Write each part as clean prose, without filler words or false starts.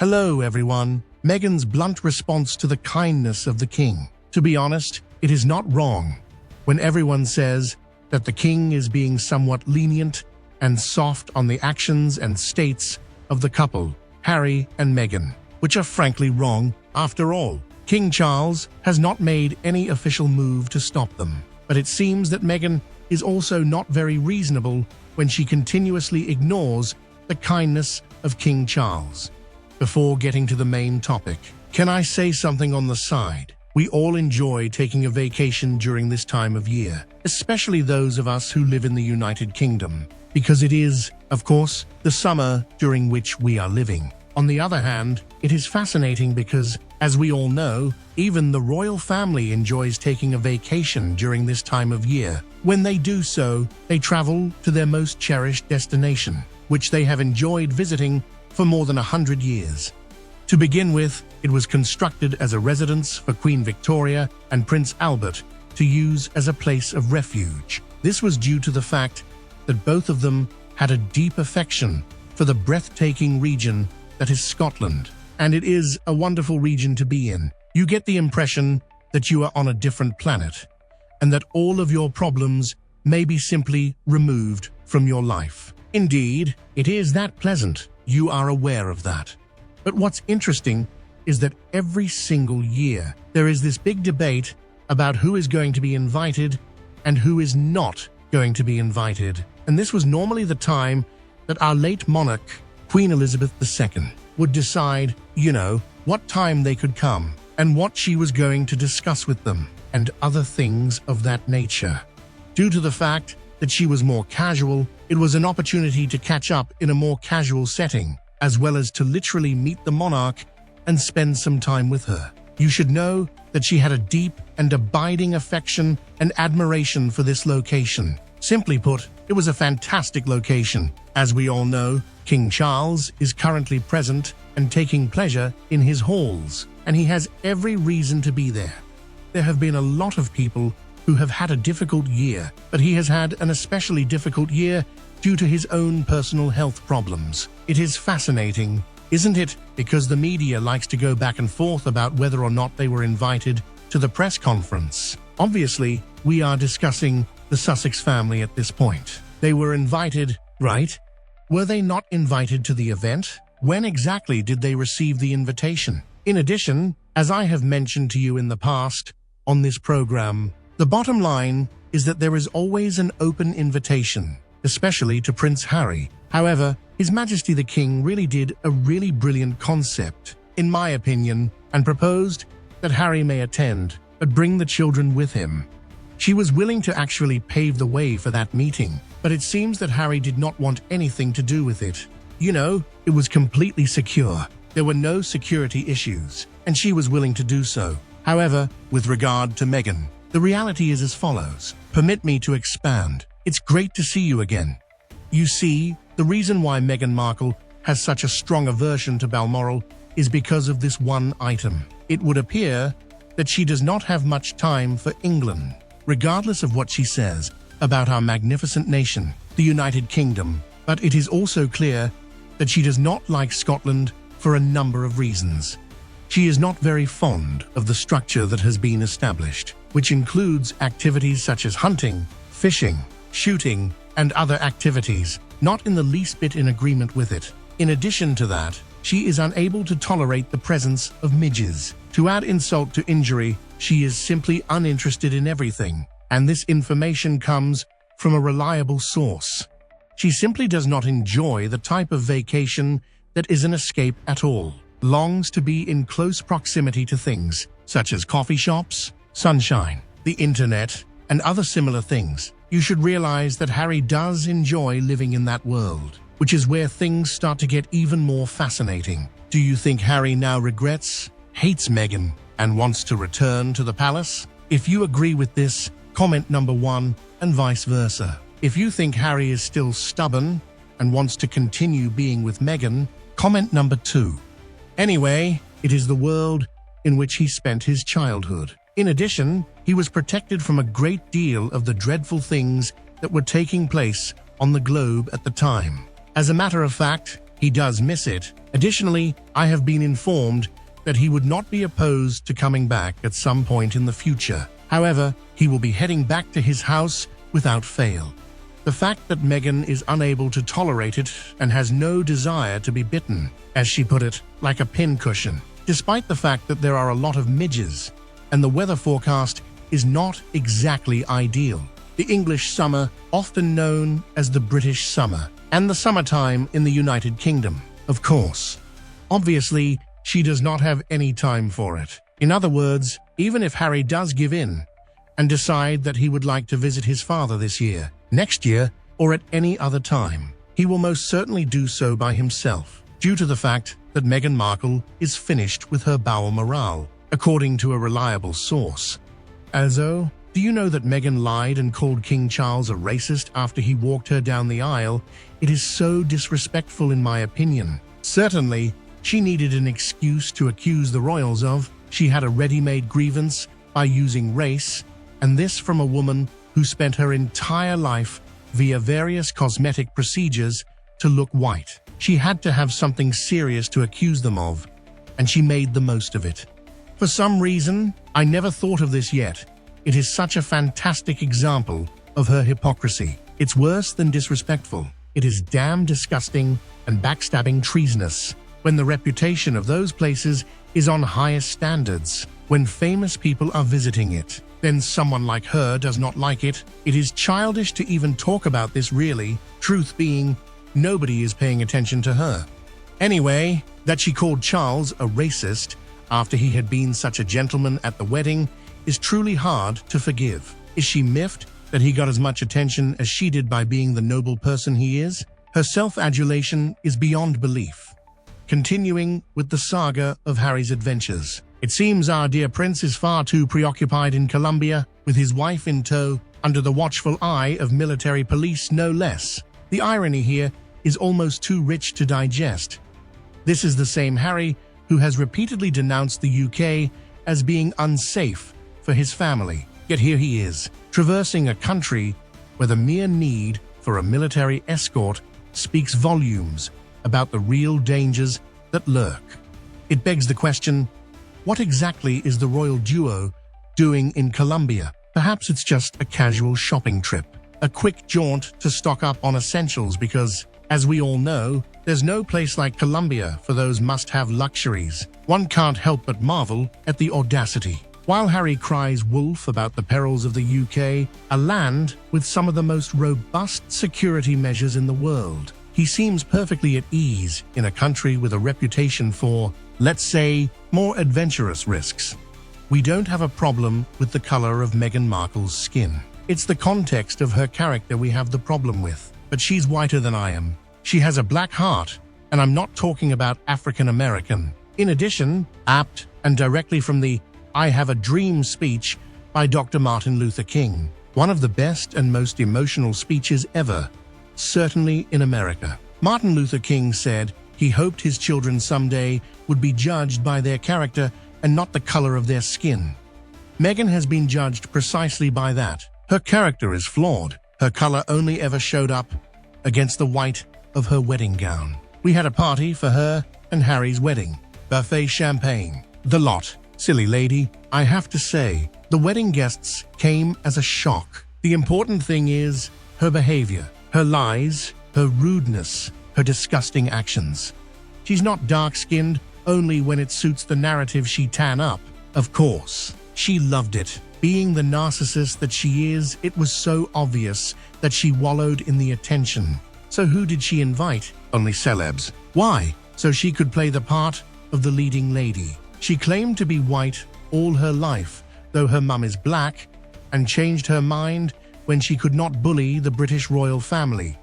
Hello, everyone. Meghan's blunt response to the kindness of the king. To be honest, it is not wrong when everyone says that the king is being somewhat lenient and soft on the actions and states of the couple, Harry and Meghan, which are frankly wrong. After all, King Charles has not made any official move to stop them. But it seems that Meghan is also not very reasonable when she continuously ignores the kindness of King Charles. Before getting to the main topic, can I say something on the side? We all enjoy taking a vacation during this time of year, especially those of us who live in the United Kingdom, because it is, of course, the summer during which we are living. On the other hand, it is fascinating because, as we all know, even the royal family enjoys taking a vacation during this time of year. When they do so, they travel to their most cherished destination, which they have enjoyed visiting for more than 100 years. To begin with, it was constructed as a residence for Queen Victoria and Prince Albert to use as a place of refuge. This was due to the fact that both of them had a deep affection for the breathtaking region that is Scotland, and it is a wonderful region to be in. You get the impression that you are on a different planet, and that all of your problems may be simply removed from your life. Indeed, it is that pleasant. You are aware of that. But what's interesting is that every single year there is this big debate about who is going to be invited and who is not going to be invited. And this was normally the time that our late monarch, Queen Elizabeth II, would decide, what time they could come and what she was going to discuss with them and other things of that nature. Due to the fact that she was more casual, it was an opportunity to catch up in a more casual setting, as well as to literally meet the monarch and spend some time with her. You should know that she had a deep and abiding affection and admiration for this location. Simply put, it was a fantastic location. As we all know, King Charles is currently present and taking pleasure in his halls, and he has every reason to be there. There have been a lot of people who have had a difficult year, but he has had an especially difficult year due to his own personal health problems. It is fascinating, isn't it? Because the media likes to go back and forth about whether or not they were invited to the press conference. Obviously, we are discussing the Sussex family at this point. They were invited, right? Were they not invited to the event? When exactly did they receive the invitation? In addition, as I have mentioned to you in the past on this program, the bottom line is that there is always an open invitation, especially to Prince Harry. However, His Majesty the King really did a really brilliant concept, in my opinion, and proposed that Harry may attend, but bring the children with him. She was willing to actually pave the way for that meeting, but it seems that Harry did not want anything to do with it. It was completely secure. There were no security issues, and she was willing to do so. However, with regard to Meghan, the reality is as follows. Permit me to expand. It's great to see you again. You see, the reason why Meghan Markle has such a strong aversion to Balmoral is because of this one item. It would appear that she does not have much time for England, regardless of what she says about our magnificent nation, the United Kingdom. But it is also clear that she does not like Scotland for a number of reasons. She is not very fond of the structure that has been established, which includes activities such as hunting, fishing, shooting, and other activities, not in the least bit in agreement with it. In addition to that, she is unable to tolerate the presence of midges. To add insult to injury, she is simply uninterested in everything, and this information comes from a reliable source. She simply does not enjoy the type of vacation that is an escape at all. Longs to be in close proximity to things, such as coffee shops, sunshine, the internet, and other similar things. You should realize that Harry does enjoy living in that world, which is where things start to get even more fascinating. Do you think Harry now regrets, hates Meghan, and wants to return to the palace? If you agree with this, comment number 1, and vice versa. If you think Harry is still stubborn and wants to continue being with Meghan, comment number 2. Anyway, it is the world in which he spent his childhood. In addition, he was protected from a great deal of the dreadful things that were taking place on the globe at the time. As a matter of fact, he does miss it, Additionally, I have been informed that he would not be opposed to coming back at some point in the future. However, he will be heading back to his house without fail. The fact that Meghan is unable to tolerate it and has no desire to be bitten, as she put it, like a pincushion, despite the fact that there are a lot of midges, and the weather forecast is not exactly ideal. The English summer, often known as the British summer, and the summertime in the United Kingdom, of course. Obviously, she does not have any time for it. In other words, even if Harry does give in and decide that he would like to visit his father this year, next year, or at any other time, he will most certainly do so by himself, due to the fact that Meghan Markle is finished with her bowel morale, according to a reliable source. Also, do you know that Meghan lied and called King Charles a racist after he walked her down the aisle? It is so disrespectful in my opinion. Certainly, she needed an excuse to accuse the royals of. She had a ready-made grievance by using race, and this from a woman who spent her entire life via various cosmetic procedures to look white. She had to have something serious to accuse them of, and she made the most of it. For some reason, I never thought of this yet. It is such a fantastic example of her hypocrisy. It's worse than disrespectful. It is damn disgusting and backstabbing treasonous when the reputation of those places is on highest standards. When famous people are visiting it, then someone like her does not like it. It is childish to even talk about this really, truth being, nobody is paying attention to her. Anyway, that she called Charles a racist after he had been such a gentleman at the wedding is truly hard to forgive. Is she miffed that he got as much attention as she did by being the noble person he is? Her self-adulation is beyond belief. Continuing with the saga of Harry's adventures. It seems our dear prince is far too preoccupied in Colombia, with his wife in tow, under the watchful eye of military police no less. The irony here is almost too rich to digest. This is the same Harry who has repeatedly denounced the UK as being unsafe for his family. Yet here he is, traversing a country where the mere need for a military escort speaks volumes about the real dangers that lurk. It begs the question, what exactly is the royal duo doing in Colombia? Perhaps it's just a casual shopping trip, a quick jaunt to stock up on essentials because, as we all know, there's no place like Colombia for those must-have luxuries. One can't help but marvel at the audacity. While Harry cries wolf about the perils of the UK, a land with some of the most robust security measures in the world, he seems perfectly at ease in a country with a reputation for, let's say, more adventurous risks. We don't have a problem with the color of Meghan Markle's skin. It's the context of her character we have the problem with. But she's whiter than I am. She has a black heart, and I'm not talking about African American. In addition, apt and directly from the I Have a Dream speech by Dr. Martin Luther King, one of the best and most emotional speeches ever, certainly in America. Martin Luther King said he hoped his children someday would be judged by their character and not the color of their skin. Meghan has been judged precisely by that. Her character is flawed. Her color only ever showed up against the white of her wedding gown. We had a party for her and Harry's wedding. Buffet champagne. The lot. Silly lady, I have to say, the wedding guests came as a shock. The important thing is her behavior, her lies, her rudeness, her disgusting actions. She's not dark-skinned only when it suits the narrative she tan up. Of course, she loved it. Being the narcissist that she is, it was so obvious that she wallowed in the attention. So who did she invite? Only celebs. Why? So she could play the part of the leading lady. She claimed to be white all her life, though her mum is black, and changed her mind when she could not bully the British royal family.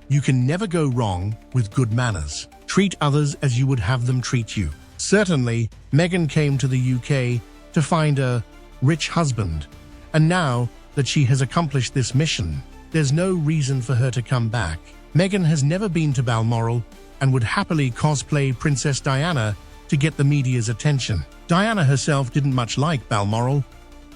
You can never go wrong with good manners. Treat others as you would have them treat you. Certainly, Meghan came to the UK to find a rich husband, and now that she has accomplished this mission, there's no reason for her to come back. Meghan has never been to Balmoral and would happily cosplay Princess Diana to get the media's attention. Diana herself didn't much like Balmoral.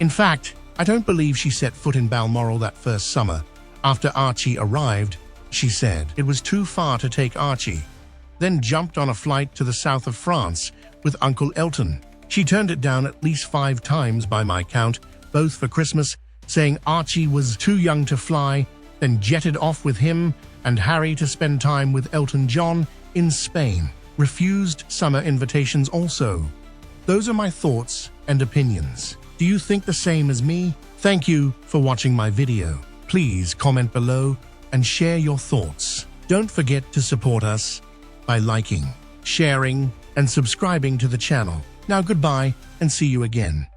In fact, I don't believe she set foot in Balmoral that first summer. After Archie arrived, she said it was too far to take Archie. then jumped on a flight to the south of France with Uncle Elton. She turned it down at least 5 times by my count, both for Christmas, saying Archie was too young to fly, then jetted off with him and Harry to spend time with Elton John in Spain. Refused summer invitations also. Those are my thoughts and opinions. Do you think the same as me? Thank you for watching my video. Please comment below and share your thoughts. Don't forget to support us by liking, sharing, and subscribing to the channel. Now goodbye and see you again.